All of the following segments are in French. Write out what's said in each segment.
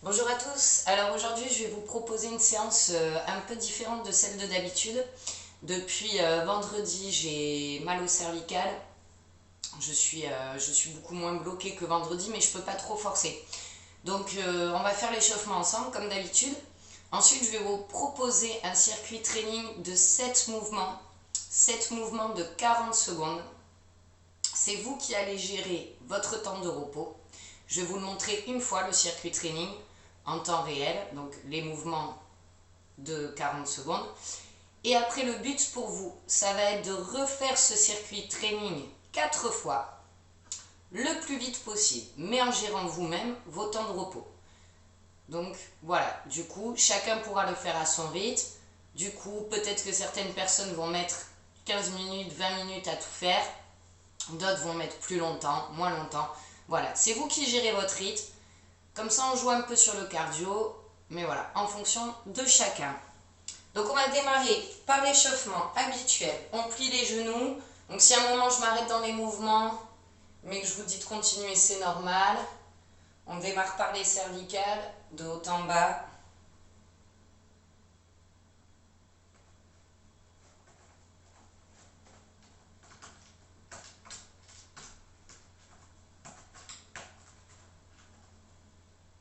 Bonjour à tous, alors aujourd'hui je vais vous proposer une séance un peu différente de celle de d'habitude. Depuis vendredi j'ai mal au cervical, je suis beaucoup moins bloquée que vendredi mais je ne peux pas trop forcer. Donc on va faire l'échauffement ensemble comme d'habitude. Ensuite je vais vous proposer un circuit training de 7 mouvements de 40 secondes. C'est vous qui allez gérer votre temps de repos. Je vais vous le montrer une fois le circuit training en temps réel, donc les mouvements de 40 secondes. Et après, le but pour vous, ça va être de refaire ce circuit training 4 fois, le plus vite possible, mais en gérant vous-même vos temps de repos. Donc voilà, du coup, chacun pourra le faire à son rythme. Du coup, peut-être que certaines personnes vont mettre 15 minutes, 20 minutes à tout faire. D'autres vont mettre plus longtemps, moins longtemps. Voilà, c'est vous qui gérez votre rythme. Comme ça, on joue un peu sur le cardio, mais voilà, en fonction de chacun. Donc, on va démarrer par l'échauffement habituel. On plie les genoux. Donc, si à un moment je m'arrête dans les mouvements, mais que je vous dis de continuer, c'est normal. On démarre par les cervicales, de haut en bas.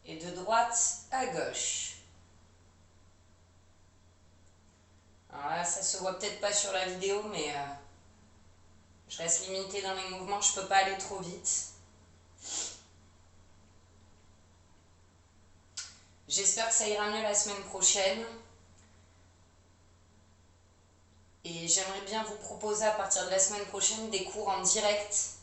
Et de droite à gauche. Alors là, ça se voit peut-être pas sur la vidéo, mais je reste limitée dans les mouvements, je peux pas aller trop vite. J'espère que ça ira mieux la semaine prochaine. Et j'aimerais bien vous proposer à partir de la semaine prochaine des cours en direct.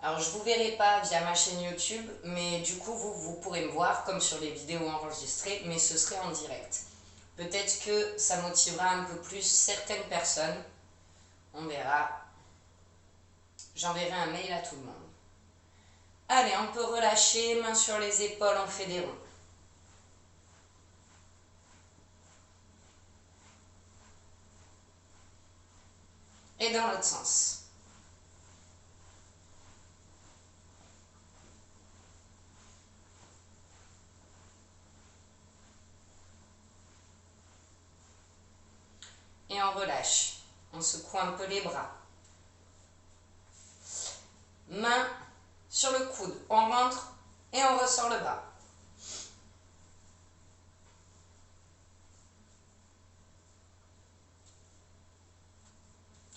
Alors je ne vous verrai pas via ma chaîne YouTube, mais du coup vous pourrez me voir comme sur les vidéos enregistrées, mais ce serait en direct. Peut-être que ça motivera un peu plus certaines personnes. On verra. J'enverrai un mail à tout le monde. Allez, on peut relâcher, mains sur les épaules, on fait des ronds. Et dans l'autre sens. Et on relâche. On secoue un peu les bras. Main sur le coude. On rentre et on ressort le bras.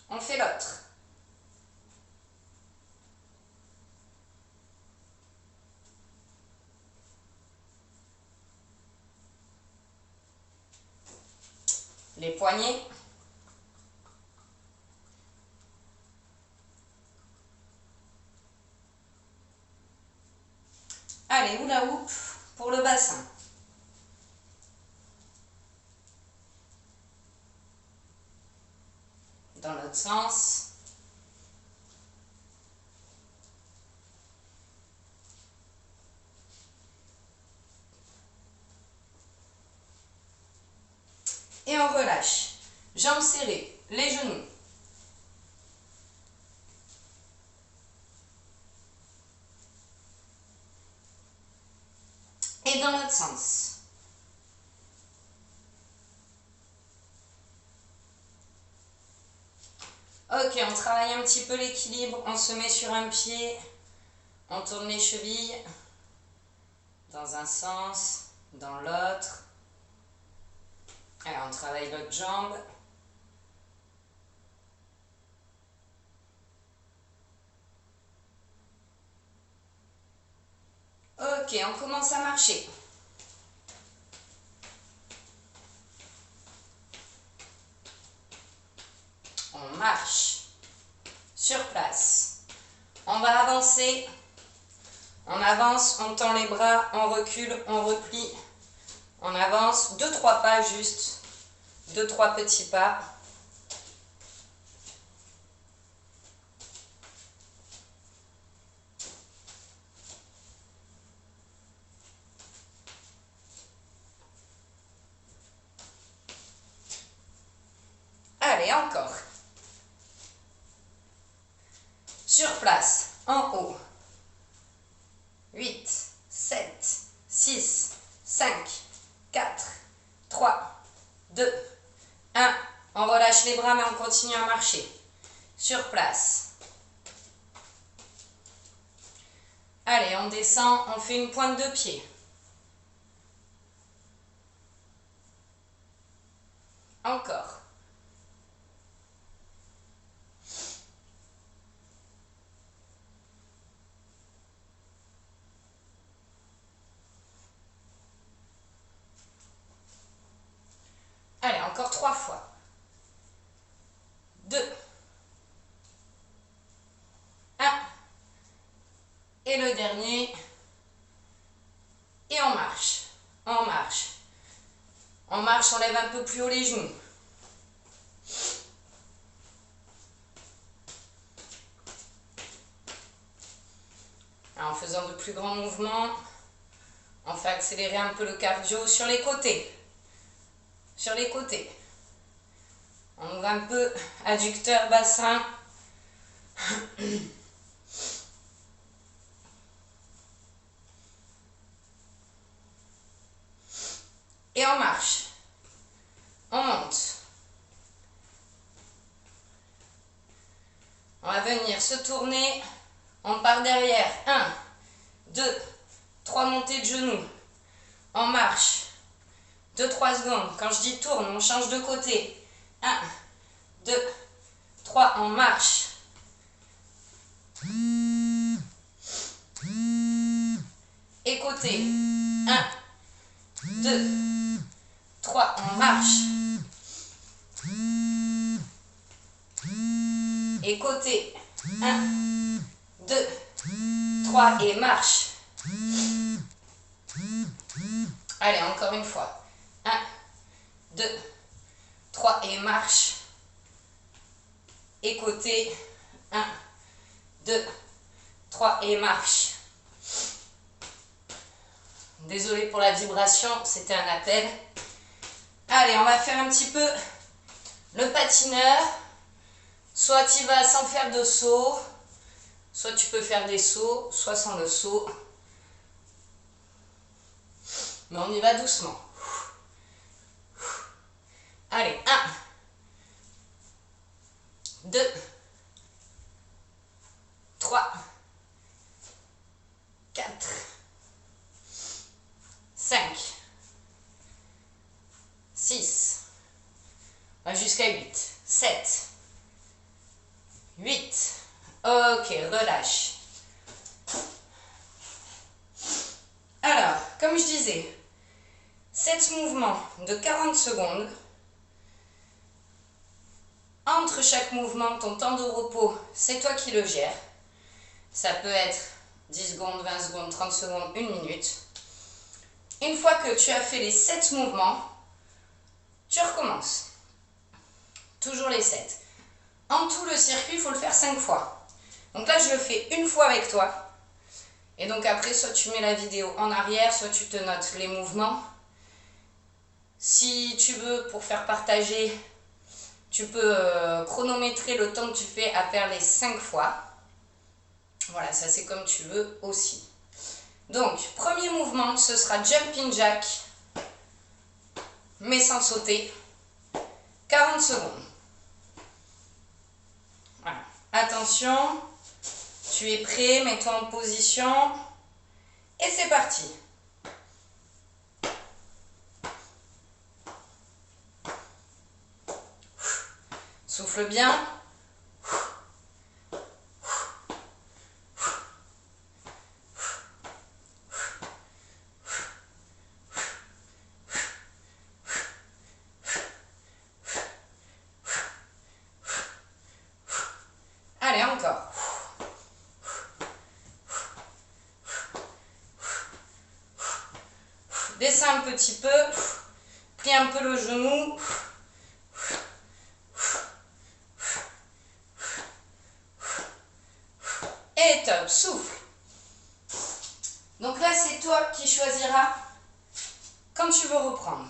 On fait l'autre. Les poignets. Allez, hula hoop pour le bassin. Dans l'autre sens. Et on relâche. Jambes serrées, les genoux. Et dans l'autre sens. Ok, on travaille un petit peu l'équilibre. On se met sur un pied. On tourne les chevilles. Dans un sens, dans l'autre. Allez, on travaille l'autre jambe. Ok, on commence à marcher. On marche sur place. On va avancer. On avance, on tend les bras, on recule, on replie. On avance, 2-3 pas juste. 2-3 petits pas. Allez, encore. Sur place, en haut. 8, 7, 6, 5, 4, 3, 2, 1. On relâche les bras mais on continue à marcher. Sur place. Allez, on descend, on fait une pointe de pied. Encore. Allez, encore 3 fois. 2. 1. Et le dernier. Et on marche. On marche. On marche, on lève un peu plus haut les genoux. En faisant de plus grands mouvements, on fait accélérer un peu le cardio sur les côtés. Sur les côtés. On ouvre un peu adducteur, bassin. Et on marche. On monte. On va venir se tourner. On part derrière. 1, 2, 3 montées de genoux. On marche. 2-3 secondes. Quand je dis tourne, on change de côté. 1, 2, 3, on marche. Et côté. 1, 2, 3, on marche. Et côté. 1, 2, 3 et marche. Allez, encore une fois. 1, 2, 3 et marche. Et côté. 1, 2, 3 et marche. Désolée pour la vibration, c'était un appel. Allez, on va faire un petit peu le patineur. Soit tu vas sans faire de saut, soit tu peux faire des sauts, soit sans le saut. Mais on y va doucement. Allez, 1, 2, 3, 4, 5, 6, on va jusqu'à 8, 7, 8. Ok, relâche. Alors, comme je disais, 7 mouvements de 40 secondes. Entre chaque mouvement, ton temps de repos, c'est toi qui le gères. Ça peut être 10 secondes, 20 secondes, 30 secondes, 1 minute. Une fois que tu as fait les 7 mouvements, tu recommences. Toujours les 7. En tout, le circuit, il faut le faire 5 fois. Donc là, je le fais une fois avec toi. Et donc après, soit tu mets la vidéo en arrière, soit tu te notes les mouvements. Si tu veux, pour faire partager, tu peux chronométrer le temps que tu fais à faire les 5 fois. Voilà, ça c'est comme tu veux aussi. Donc, premier mouvement, ce sera jumping jack, mais sans sauter. 40 secondes. Voilà. Attention, tu es prêt, mets-toi en position. Et c'est parti. Souffle bien. Allez, encore. Descends un petit peu. Plie un peu le genou. Et top, souffle. Donc là, c'est toi qui choisiras quand tu veux reprendre.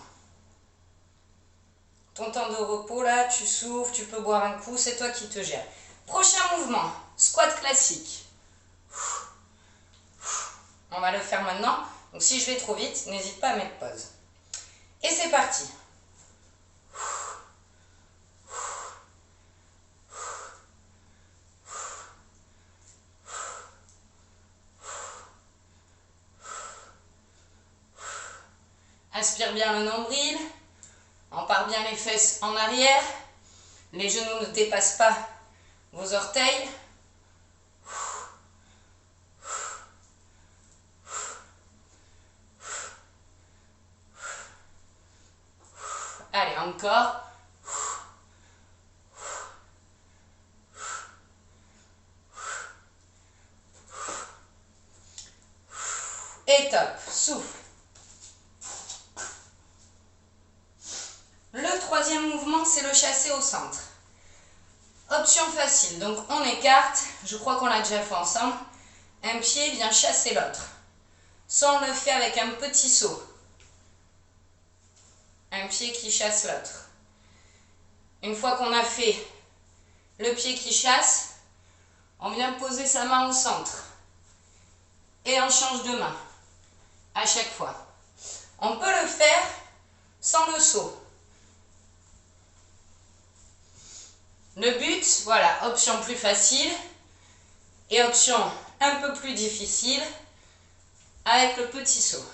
Ton temps de repos, là, tu souffles, tu peux boire un coup, c'est toi qui te gères. Prochain mouvement, squat classique. On va le faire maintenant. Donc si je vais trop vite, n'hésite pas à mettre pause. Et c'est parti. Inspire bien le nombril, empare bien les fesses en arrière, les genoux ne dépassent pas vos orteils. Allez, encore. Et top, souffle. Le troisième mouvement, c'est le chassé au centre. Option facile, donc on écarte, je crois qu'on l'a déjà fait ensemble. Un pied vient chasser l'autre. Soit on le fait avec un petit saut. Un pied qui chasse l'autre. Une fois qu'on a fait le pied qui chasse, on vient poser sa main au centre. Et on change de main à chaque fois. On peut le faire sans le saut. Le but, voilà, option plus facile et option un peu plus difficile avec le petit saut.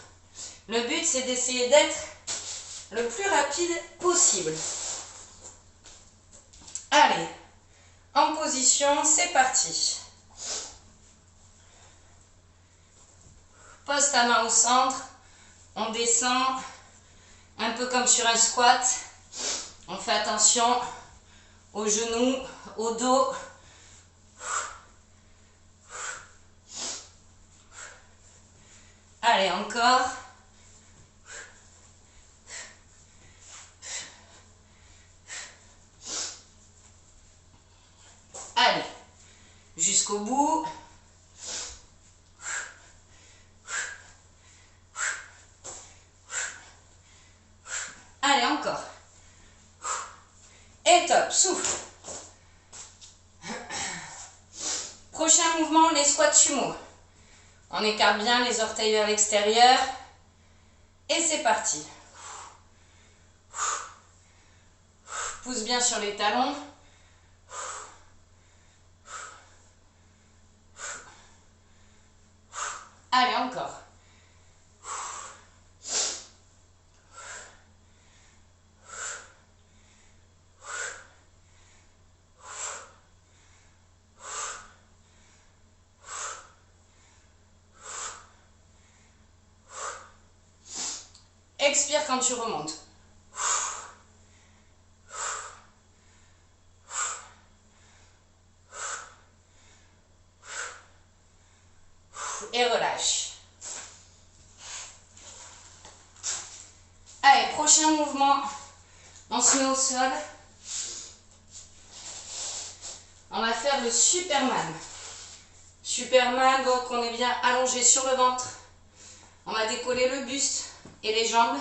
Le but, c'est d'essayer d'être le plus rapide possible. Allez, en position, c'est parti. Pose ta main au centre, on descend, un peu comme sur un squat. On fait attention aux genoux, au dos. Allez, encore. Allez, jusqu'au bout. Allez, encore. Et top, souffle. Prochain mouvement, les squats sumo. On écarte bien les orteils vers l'extérieur. Et c'est parti. Pousse bien sur les talons. Allez, encore. Expire quand tu remontes. Et relâche. Allez, prochain mouvement. On se met au sol. On va faire le Superman. Superman, donc on est bien allongé sur le ventre. On va décoller le buste et les jambes.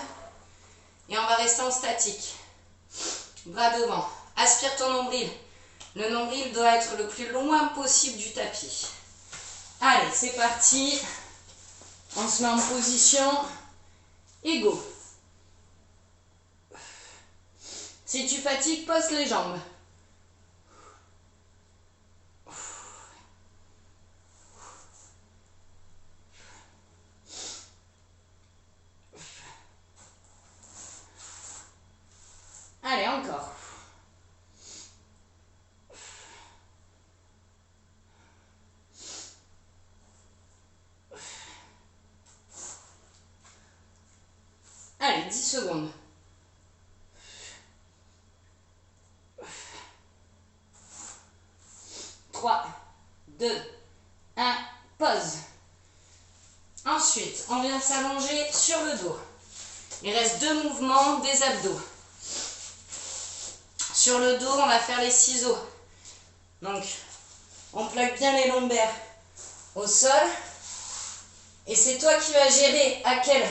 Et on va rester en statique. Bras devant. Aspire ton nombril. Le nombril doit être le plus loin possible du tapis. Allez, c'est parti. On se met en position. Et go. Si tu fatigues, pose les jambes. Allez, encore. Allez, 10 secondes. 3, 2, 1, pause. Ensuite, on vient s'allonger sur le dos. Il reste 2 mouvements des abdos. Sur le dos, on va faire les ciseaux. Donc, on plaque bien les lombaires au sol. Et c'est toi qui vas gérer à quelle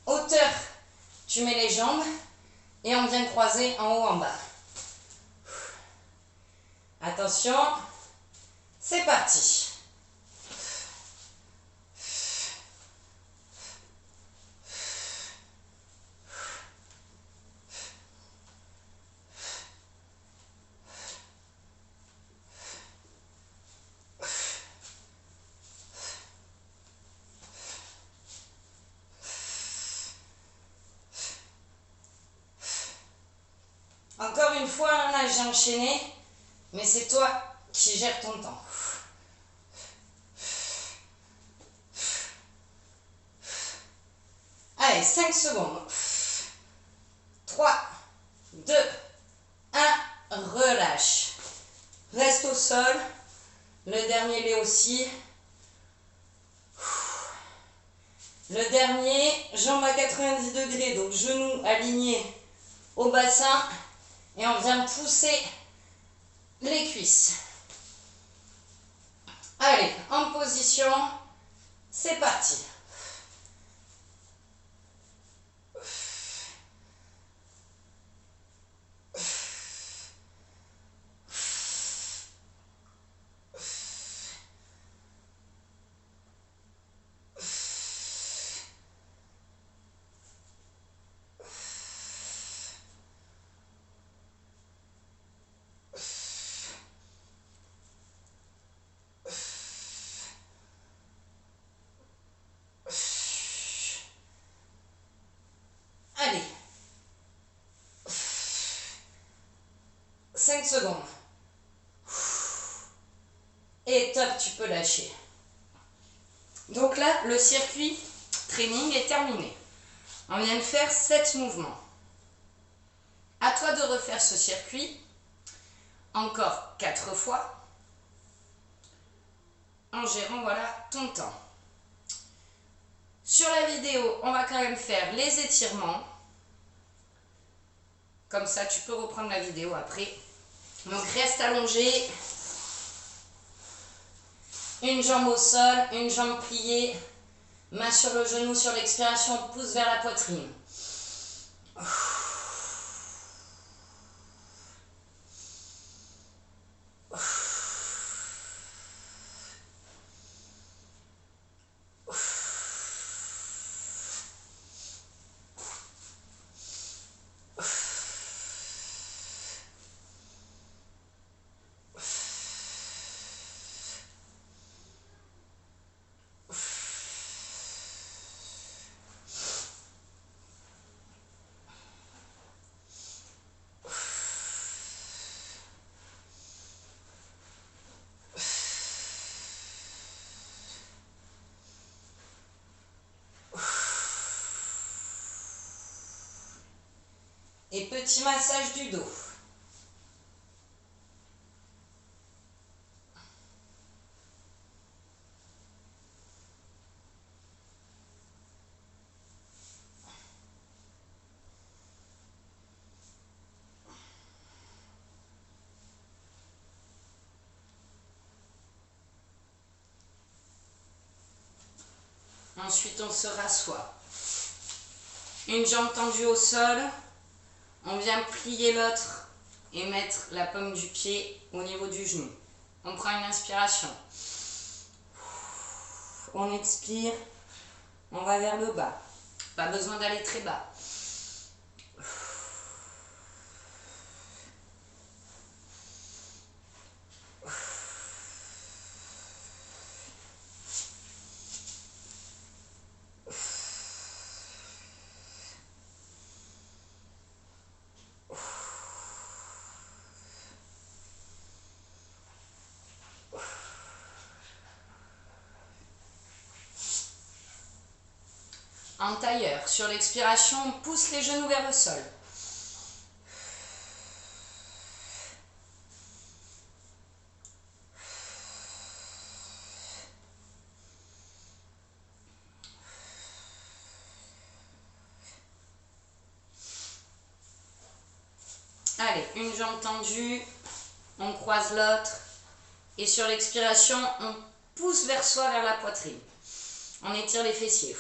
hauteur tu mets les jambes. Et on vient croiser en haut, en bas. Attention, c'est parti. une fois, là, j'ai enchaîné, mais c'est toi qui gères ton temps. Allez, 5 secondes. 3, 2, 1, relâche. Reste au sol. Le dernier l'est aussi. Le dernier, jambes à 90 degrés, donc genoux alignés au bassin. Et on vient pousser les cuisses. Allez, en position, c'est parti. Allez. 5 secondes. Et top, tu peux lâcher. Donc là, le circuit training est terminé. On vient de faire 7 mouvements. À toi de refaire ce circuit encore 4 fois en gérant voilà, ton temps. Sur la vidéo, on va quand même faire les étirements. Comme ça, tu peux reprendre la vidéo après. Donc, reste allongé. Une jambe au sol, une jambe pliée. Main sur le genou, sur l'expiration, pouce vers la poitrine. Et petit massage du dos. Ensuite, on se rassoit. Une jambe tendue au sol. On vient plier l'autre et mettre la paume du pied au niveau du genou. On prend une inspiration. On expire. On va vers le bas. Pas besoin d'aller très bas. En tailleur, sur l'expiration, on pousse les genoux vers le sol. Allez, une jambe tendue, on croise l'autre et sur l'expiration, on pousse vers soi, vers la poitrine. On étire les fessiers.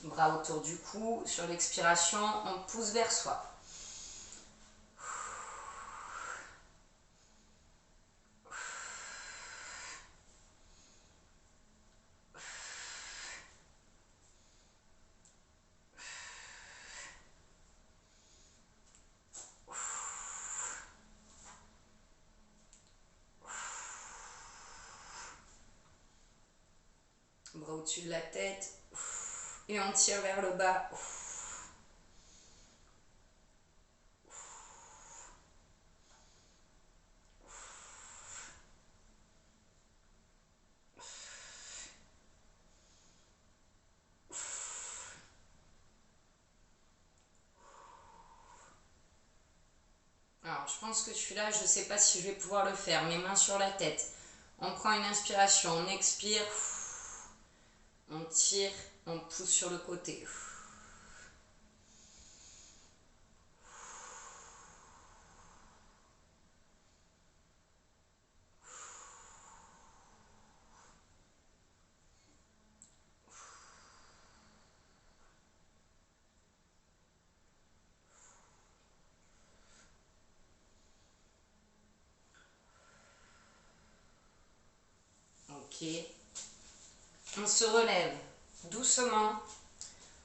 Bras autour du cou, sur l'expiration, on pousse vers soi. Bras au-dessus de la tête. Et on tire vers le bas. Alors, je pense que celui-là, je ne sais pas si je vais pouvoir le faire. Mes mains sur la tête. On prend une inspiration, on expire. On tire, on pousse sur le côté. Ok. On se relève doucement.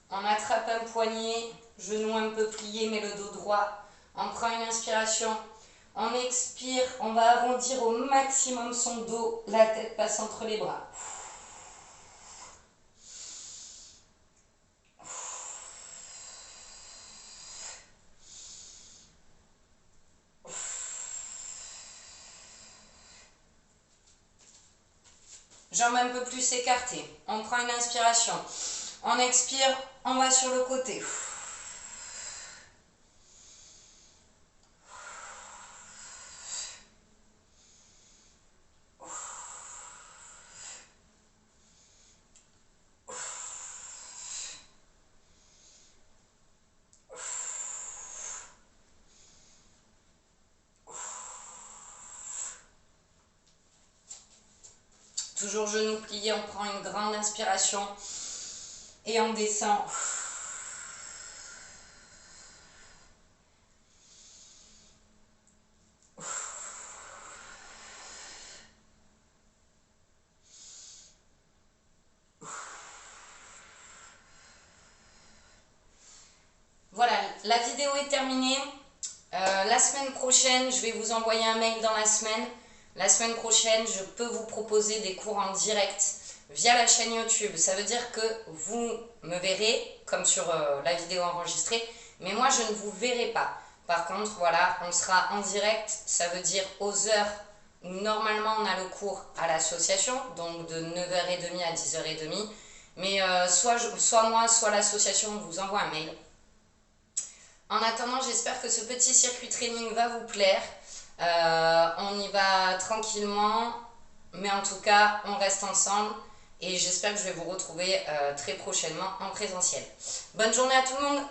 On attrape un poignet, genou un peu plié, mais le dos droit. On prend une inspiration. On expire, on va arrondir au maximum son dos. La tête passe entre les bras. Jambes un peu plus écartées. On prend une inspiration. On expire, on va sur le côté. Toujours genoux pliés, on prend une grande inspiration et on descend. Voilà, la vidéo est terminée. La semaine prochaine, je vais vous envoyer un mail dans la semaine. La semaine prochaine, je peux vous proposer des cours en direct via la chaîne YouTube. Ça veut dire que vous me verrez, comme sur la vidéo enregistrée, mais moi, je ne vous verrai pas. Par contre, voilà, on sera en direct. Ça veut dire aux heures où normalement on a le cours à l'association, donc de 9h30 à 10h30. Mais soit moi, soit l'association vous envoie un mail. En attendant, j'espère que ce petit circuit training va vous plaire. On y va tranquillement, mais en tout cas, on reste ensemble et j'espère que je vais vous retrouver très prochainement en présentiel. Bonne journée à tout le monde!